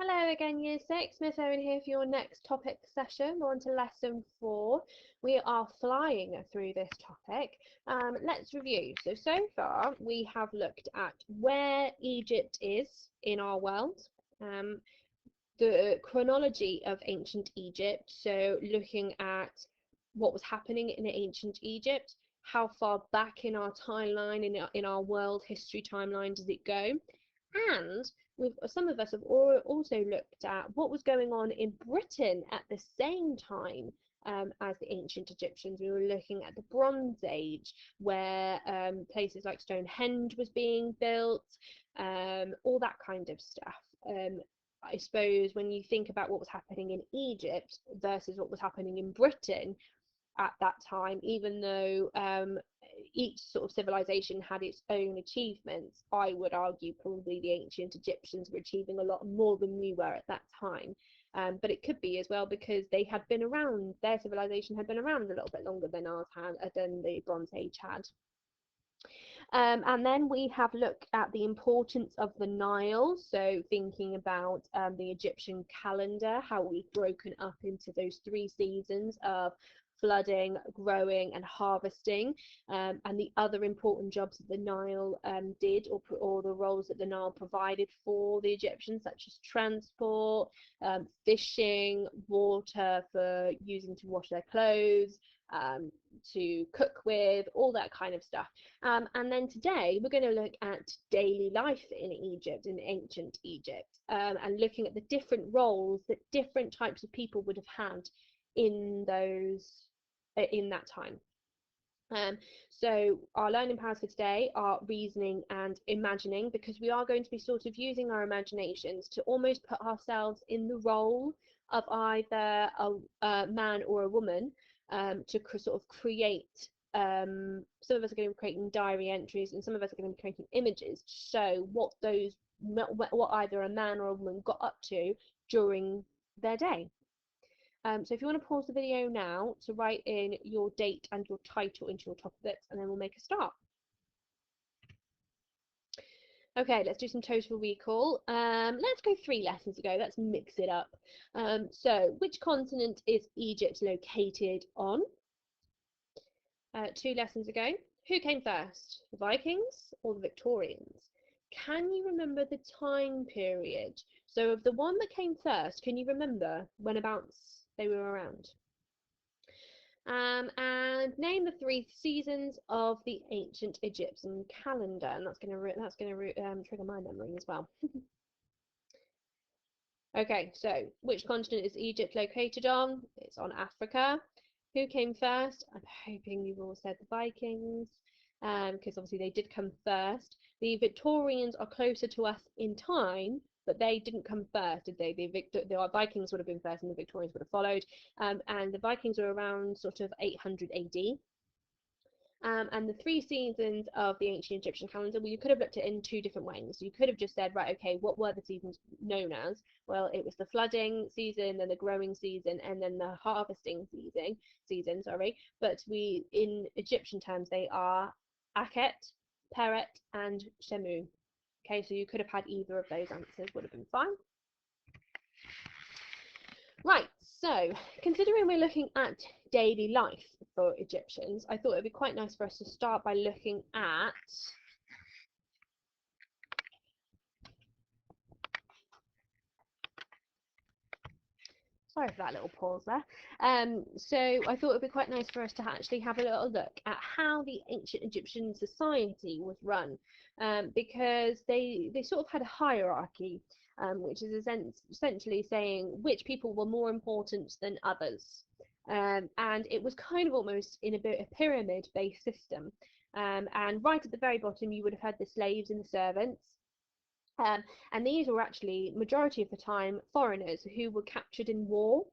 Hello again, Year 6. Miss Owen here for your next topic session. We're on to lesson 4. We are flying through this topic. Let's review. So far we have looked at where Egypt is in our world, um, the chronology of ancient Egypt, so looking at what was happening in ancient Egypt, how far back in our timeline, in our world history timeline does it go, and some of us have also looked at what was going on in Britain at the same time as the ancient Egyptians. We were looking at the Bronze Age, where places like Stonehenge was being built, all that kind of stuff. I suppose when you think about what was happening in Egypt versus what was happening in Britain at that time, even though each sort of civilization had its own achievements, I would argue probably the ancient Egyptians were achieving a lot more than we were at that time. But it could be as well because they had been around, their civilization had been around a little bit longer than ours had, than the Bronze Age had. And then we have looked at the importance of the Nile, so thinking about the Egyptian calendar, how we've broken up into those 3 seasons of flooding, growing, and harvesting, and the other important jobs that the Nile did, or the roles that the Nile provided for the Egyptians, such as transport, fishing, water for using to wash their clothes, to cook with, all that kind of stuff. And then today we're going to look at daily life in Egypt, in ancient Egypt, and looking at the different roles that different types of people would have had in that time. So our learning powers for today are reasoning and imagining, because we are going to be sort of using our imaginations to almost put ourselves in the role of either a man or a woman, to sort of create, some of us are going to be creating diary entries and some of us are going to be creating images to show what either a man or a woman got up to during their day. So if you want to pause the video now to write in your date and your title into your topics, and then we'll make a start. Okay, let's do some total recall. Let's go 3 lessons ago. Let's mix it up. So which continent is Egypt located on? 2 lessons ago. Who came first, the Vikings or the Victorians? Can you remember the time period? So of the one that came first, can you remember whenabouts they were around? And name the 3 seasons of the ancient Egyptian calendar, and that's gonna trigger my memory as well. Okay, so which continent is Egypt located on? It's on Africa. Who came first? I'm hoping you've all said the Vikings, because obviously they did come first. The Victorians are closer to us in time, but they didn't come first, did they? The Vikings would have been first and the Victorians would have followed. And the Vikings were around sort of 800 AD. And the 3 seasons of the ancient Egyptian calendar, well, you could have looked at it in 2 different ways. You could have just said, right, okay, what were the seasons known as? Well, it was the flooding season, then the growing season, and then the harvesting season, sorry. But in Egyptian terms, they are Akhet, Peret, and Shemu. Okay, so you could have had either of those answers, would have been fine. Right, so considering we're looking at daily life for Egyptians, I thought it would be quite nice for us to start by looking at sorry for that little pause there. So I thought it would be quite nice for us to actually have a little look at how the ancient Egyptian society was run, because they sort of had a hierarchy, which is essentially saying which people were more important than others. And it was kind of almost in a bit a pyramid-based system. And right at the very bottom, you would have had the slaves and the servants. And these were actually, majority of the time, foreigners who were captured in war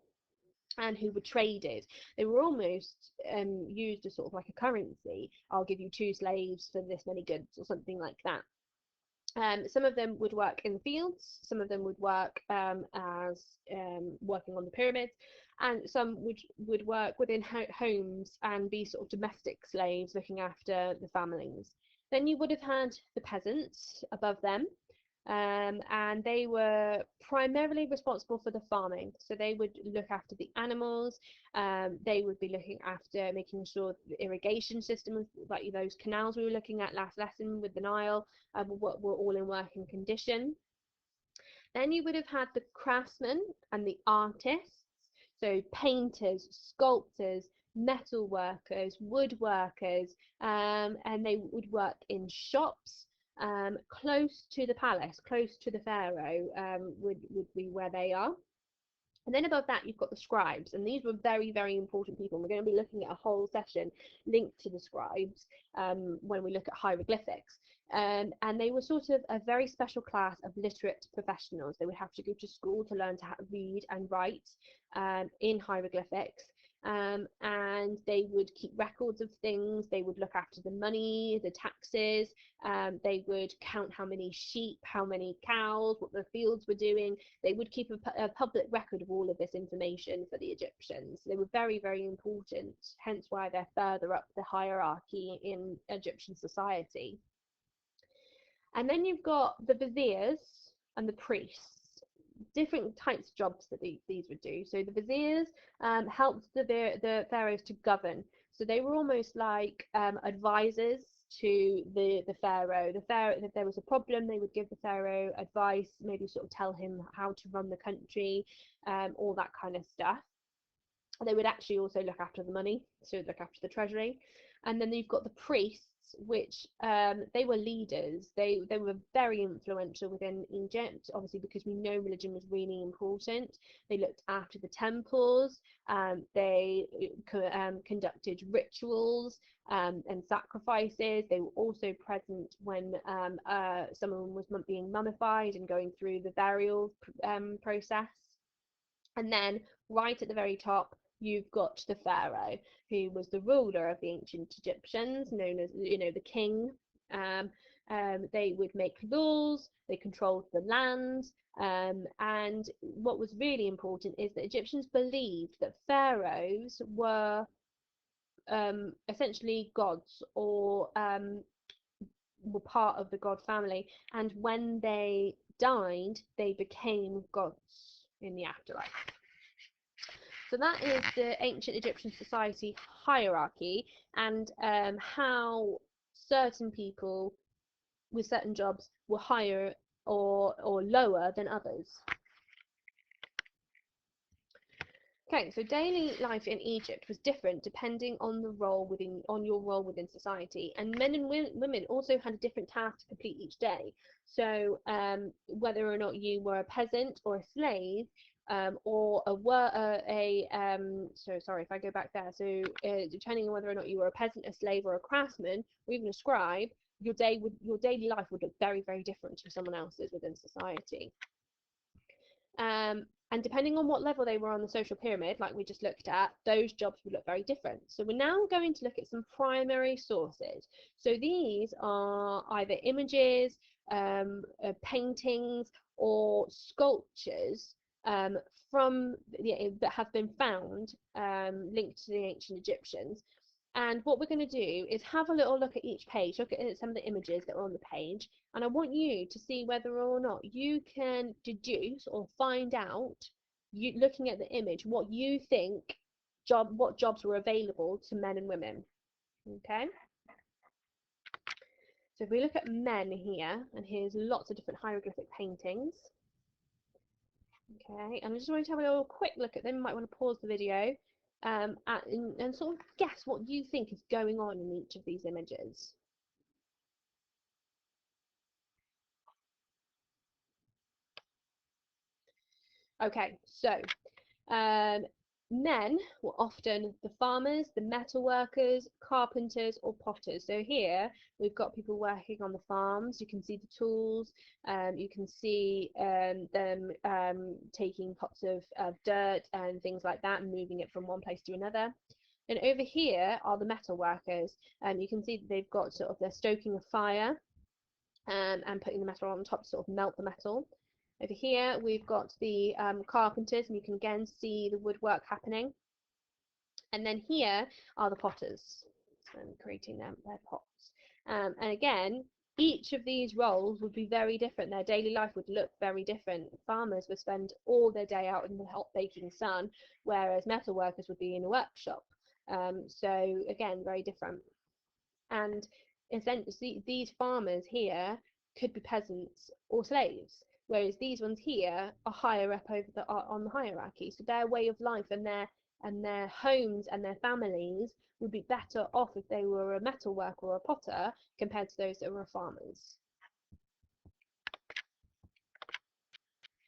and who were traded. They were almost used as sort of like a currency. I'll give you 2 slaves for this many goods, or something like that. Some of them would work in the fields, some of them would work as working on the pyramids, and some would work within homes and be sort of domestic slaves looking after the families. Then you would have had the peasants above them, and they were primarily responsible for the farming. So they would look after the animals, they would be looking after making sure the irrigation systems, like those canals we were looking at last lesson with the Nile, were all in working condition. Then you would have had the craftsmen and the artists, so painters, sculptors, metal workers, woodworkers, and they would work in shops close to the palace, close to the pharaoh, would be where they are. And then above that, you've got the scribes, and these were very, very important people. And we're going to be looking at a whole session linked to the scribes when we look at hieroglyphics. And they were sort of a very special class of literate professionals. They would have to go to school to learn to read and write in hieroglyphics. And they would keep records of things, they would look after the money, the taxes, they would count how many sheep, how many cows, what the fields were doing. They would keep a public record of all of this information for the Egyptians. They were very, very important, hence why they're further up the hierarchy in Egyptian society. And then you've got the viziers and the priests. Different types of jobs that these would do. So the viziers helped the pharaohs to govern. So they were almost like advisors to the pharaoh. The pharaoh, if there was a problem, they would give the pharaoh advice, maybe sort of tell him how to run the country, all that kind of stuff. They would actually also look after the money, so look after the treasury. And then you've got the priests, which they were leaders. They were very influential within Egypt, obviously because we know religion was really important. They looked after the temples, they conducted rituals and sacrifices. They were also present when someone was being mummified and going through the burial process. And then right at the very top, you've got the pharaoh, who was the ruler of the ancient Egyptians, known as, the king. They would make laws, they controlled the land, and what was really important is that Egyptians believed that pharaohs were essentially gods, or were part of the god family, and when they died, they became gods in the afterlife. So that is the ancient Egyptian society hierarchy, and how certain people with certain jobs were higher or lower than others. Okay, so daily life in Egypt was different depending on your role within society, and men and women also had a different task to complete each day. So whether or not you were a peasant or a slave, or so sorry if I go back there. So depending on whether or not you were a peasant, a slave, or a craftsman, or even a scribe, your daily life would look very, very different to someone else's within society. And depending on what level they were on the social pyramid, like we just looked at, those jobs would look very different. So we're now going to look at some primary sources. So these are either images, paintings, or sculptures that have been found linked to the ancient Egyptians. And what we're going to do is have a little look at each page, look at some of the images that are on the page, and I want you to see whether or not you can deduce or find out, looking at the image, what you think what jobs were available to men and women. Okay? So if we look at men here, and here's lots of different hieroglyphic paintings. Okay, and I just want to have a little quick look at them. You might want to pause the video and sort of guess what you think is going on in each of these images. Okay, so men were often the farmers, the metal workers, carpenters, or potters. So here we've got people working on the farms. You can see the tools. You can see them taking pots of dirt and things like that and moving it from one place to another. And over here are the metal workers. You can see that they've got sort of, they're stoking a fire and putting the metal on top to sort of melt the metal. Over here we've got the carpenters, and you can again see the woodwork happening. And then here are the potters, creating their pots. And again, each of these roles would be very different. Their daily life would look very different. Farmers would spend all their day out in the hot baking sun, whereas metal workers would be in a workshop. So again, very different. And essentially, these farmers here could be peasants or slaves, whereas these ones here are higher up over on the hierarchy. So their way of life and their homes and their families would be better off if they were a metal worker or a potter compared to those that were farmers.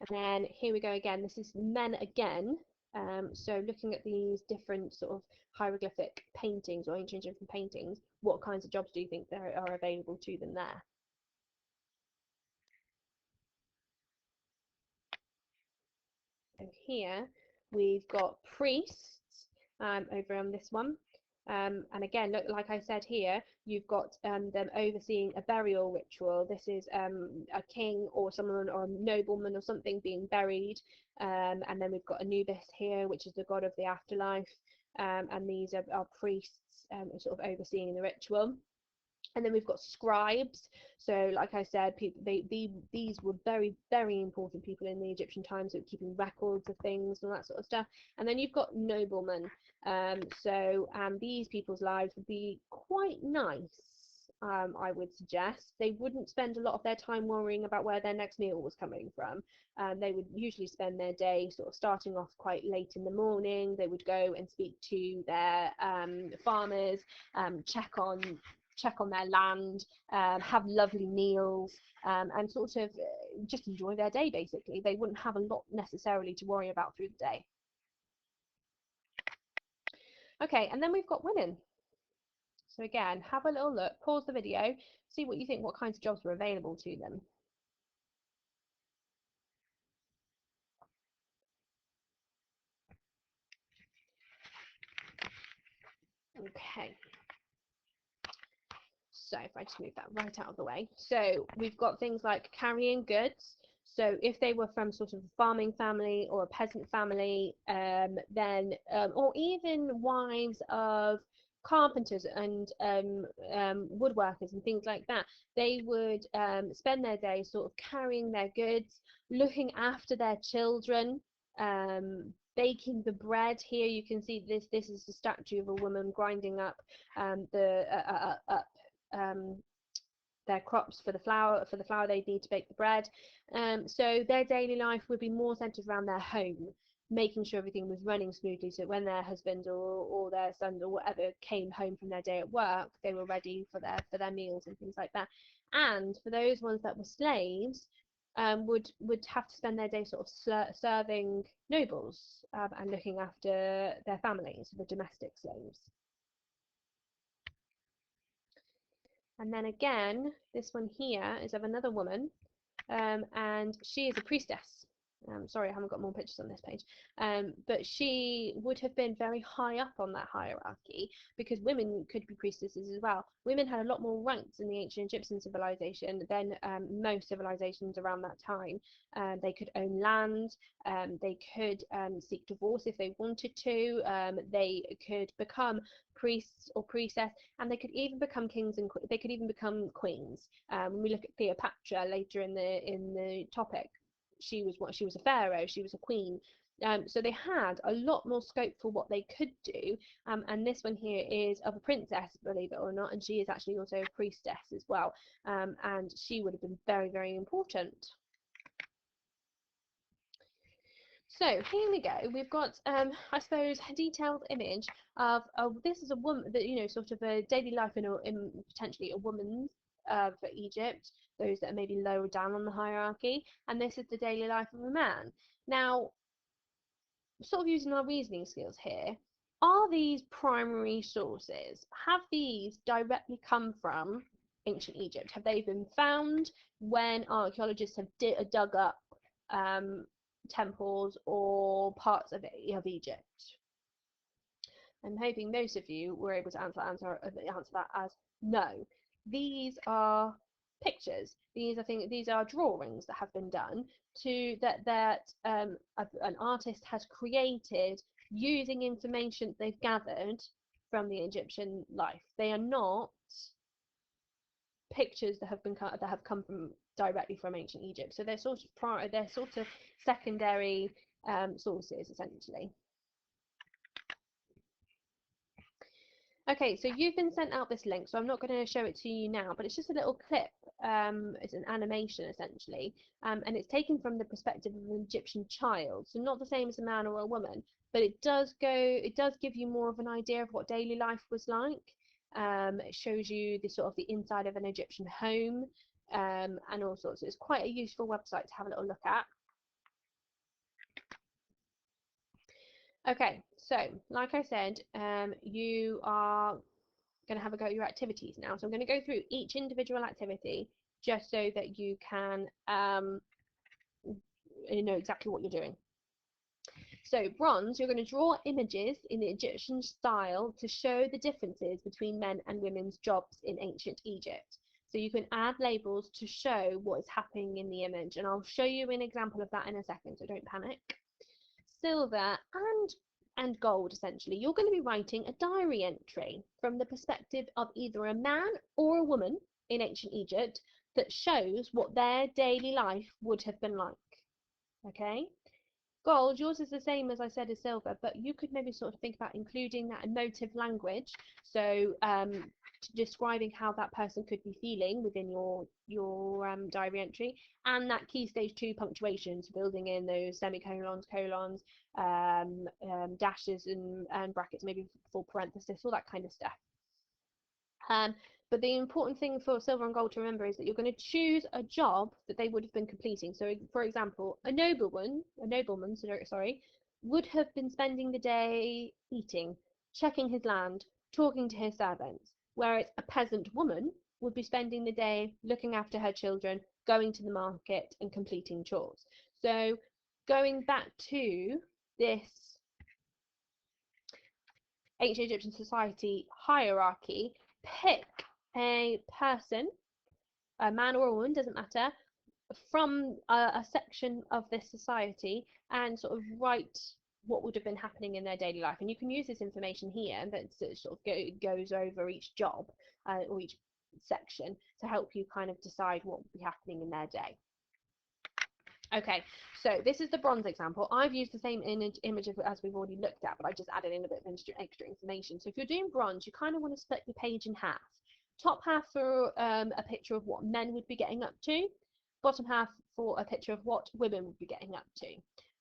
And then here we go again. This is men again. So looking at these different sort of hieroglyphic paintings or ancient Egyptian paintings, what kinds of jobs do you think there are available to them there? So here we've got priests over on this one. And again, look, like I said here, you've got them overseeing a burial ritual. This is a king or someone or a nobleman or something being buried. And then we've got Anubis here, which is the god of the afterlife. And these are priests sort of overseeing the ritual. And then we've got scribes. So like I said, people these were very, very important people in the Egyptian times, so keeping records of things and that sort of stuff. And then you've got noblemen. So these people's lives would be quite nice. I would suggest they wouldn't spend a lot of their time worrying about where their next meal was coming from. They would usually spend their day sort of starting off quite late in the morning. They would go and speak to their farmers, check on their land, have lovely meals, and sort of just enjoy their day, basically. They wouldn't have a lot necessarily to worry about through the day. Okay, and then we've got women. So again, have a little look, pause the video, see what you think, what kinds of jobs are available to them. Okay. So if I just move that right out of the way. So we've got things like carrying goods. So if they were from sort of a farming family or a peasant family, then or even wives of carpenters and woodworkers and things like that, they would spend their day sort of carrying their goods, looking after their children, baking the bread. Here you can see this is a statue of a woman grinding up the um, their crops for the flour they need to bake the bread. So their daily life would be more centered around their home, making sure everything was running smoothly, so when their husband or their son or whatever came home from their day at work, they were ready for their meals and things like that. And for those ones that were slaves, would have to spend their day sort of serving nobles and looking after their families, the domestic slaves. And then again, this one here is of another woman, and she is a priestess. Sorry, I haven't got more pictures on this page. But she would have been very high up on that hierarchy because women could be priestesses as well. Women had a lot more rights in the ancient Egyptian civilization than most civilizations around that time. They could own land, they could seek divorce if they wanted to, they could become priests or priestess, and they could even become kings and they could even become queens. When we look at Cleopatra later in the topic, she was a pharaoh, she was a queen. So they had a lot more scope for what they could do. And this one here is of a princess, believe it or not, and she is actually also a priestess as well. And she would have been very, very important. So here we go. We've got, I suppose, a detailed image of this is a woman that sort of a daily life in potentially a woman's for Egypt, those that are maybe lower down on the hierarchy, and this is the daily life of a man. Now, sort of using our reasoning skills here, are these primary sources? Have these directly come from ancient Egypt? Have they been found when archaeologists have dug up temples or parts of Egypt? I'm hoping most of you were able to answer that as no. These are pictures. These are drawings that have been done that an artist has created using information they've gathered from the Egyptian life. They are not pictures that have come from directly from ancient Egypt. So they're sort of they're sort of secondary sources essentially. Okay, so you've been sent out this link, so I'm not going to show it to you now, but it's just a little clip. It's an animation essentially, and it's taken from the perspective of an Egyptian child, so not the same as a man or a woman, but it does give you more of an idea of what daily life was like. It shows you the sort of the inside of an Egyptian home, and all sorts. So it's quite a useful website to have a little look at. Okay, so like I said, you are going to have a go at your activities now. So I'm going to go through each individual activity just so that you can know exactly what you're doing. So bronze, you're going to draw images in the Egyptian style to show the differences between men and women's jobs in ancient Egypt. So you can add labels to show what is happening in the image, and I'll show you an example of that in a second, so don't panic. Silver and gold, essentially, you're going to be writing a diary entry from the perspective of either a man or a woman in ancient Egypt that shows what their daily life would have been like. Okay, gold, yours is the same as I said as silver, but you could maybe sort of think about including that emotive language, so describing how that person could be feeling within your diary entry, and that key stage 2 punctuation, so building in those semicolons, colons, dashes and brackets, maybe for parenthesis, all that kind of stuff. But the important thing for silver and gold to remember is that you're going to choose a job that they would have been completing. So, for example, a nobleman, sorry, would have been spending the day eating, checking his land, talking to his servants, whereas a peasant woman would be spending the day looking after her children, going to the market, and completing chores. So, going back to this ancient Egyptian society hierarchy, pick a person, a man or a woman, doesn't matter, from a section of this society and sort of write what would have been happening in their daily life. And you can use this information here that sort of goes over each job or each section to help you kind of decide what would be happening in their day. Okay, so this is the bronze example. I've used the same image as we've already looked at, but I just added in a bit of extra information. So if you're doing bronze, you kind of want to split your page in half. Top half for a picture of what men would be getting up to, bottom half for a picture of what women would be getting up to.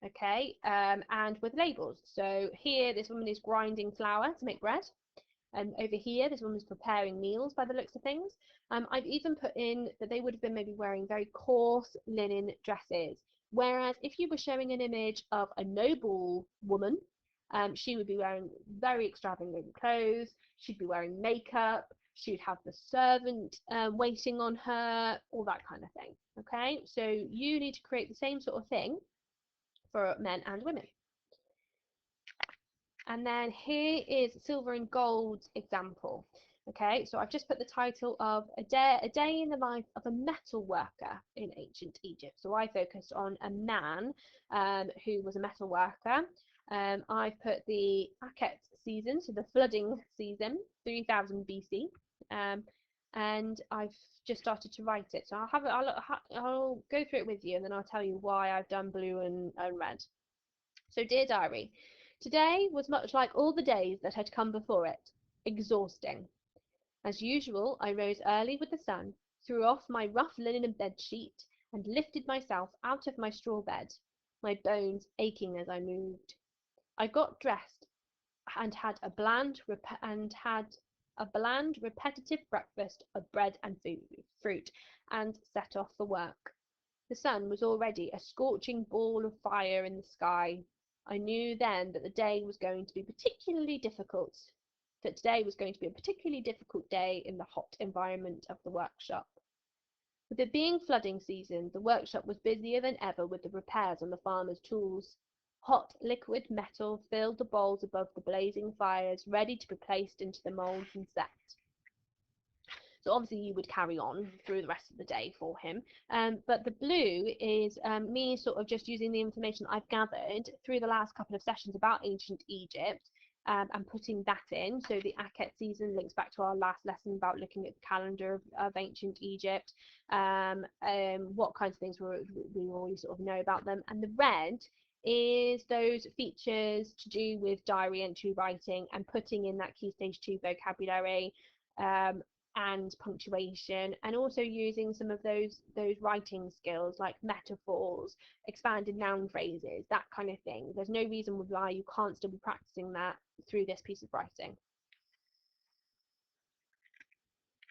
Okay, and with labels. So here, this woman is grinding flour to make bread. Over here, this woman's preparing meals by the looks of things. I've even put in that they would have been maybe wearing very coarse linen dresses. Whereas if you were showing an image of a noble woman, she would be wearing very extravagant clothes. She'd be wearing makeup. She'd have the servant waiting on her, all that kind of thing. Okay, so you need to create the same sort of thing for men and women. And then here is silver and gold example. Okay, so I've just put the title of a day in the life of a metal worker in ancient Egypt. So I focused on a man who was a metal worker. I've put the Akhet season, so the flooding season, 3000 BC, and I've just started to write it. So I'll go through it with you, and then I'll tell you why I've done blue and red. So, dear diary, today was much like all the days that had come before it, exhausting. As usual, I rose early with the sun, threw off my rough linen bedsheet, and lifted myself out of my straw bed, my bones aching as I moved. I got dressed and had a bland, repetitive breakfast of bread and fruit, and set off for work. The sun was already a scorching ball of fire in the sky. I knew then that the day was going to be particularly difficult, that today was going to be a particularly difficult day in the hot environment of the workshop. With it being flooding season, the workshop was busier than ever with the repairs on the farmers' tools. Hot liquid metal filled the bowls above the blazing fires, ready to be placed into the moulds and set. So obviously you would carry on through the rest of the day for him. But the blue is me sort of just using the information I've gathered through the last couple of sessions about ancient Egypt and putting that in. So the Akhet season links back to our last lesson about looking at the calendar of ancient Egypt, what kinds of things we already sort of know about them. And the red is those features to do with diary entry writing and putting in that Key Stage 2 vocabulary, and punctuation, and also using some of those writing skills like metaphors, expanded noun phrases, that kind of thing. There's no reason why you can't still be practicing that through this piece of writing.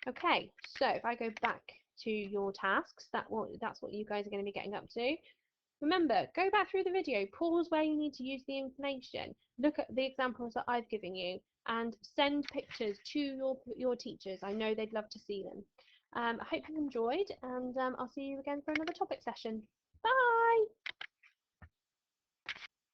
Okay, so if I go back to your tasks, that's what you guys are going to be getting up to. Remember, go back through the video, pause where you need to use the information, look at the examples that I've given you, and send pictures to your teachers. I know they'd love to see them. I hope you enjoyed, and I'll see you again for another topic session. Bye!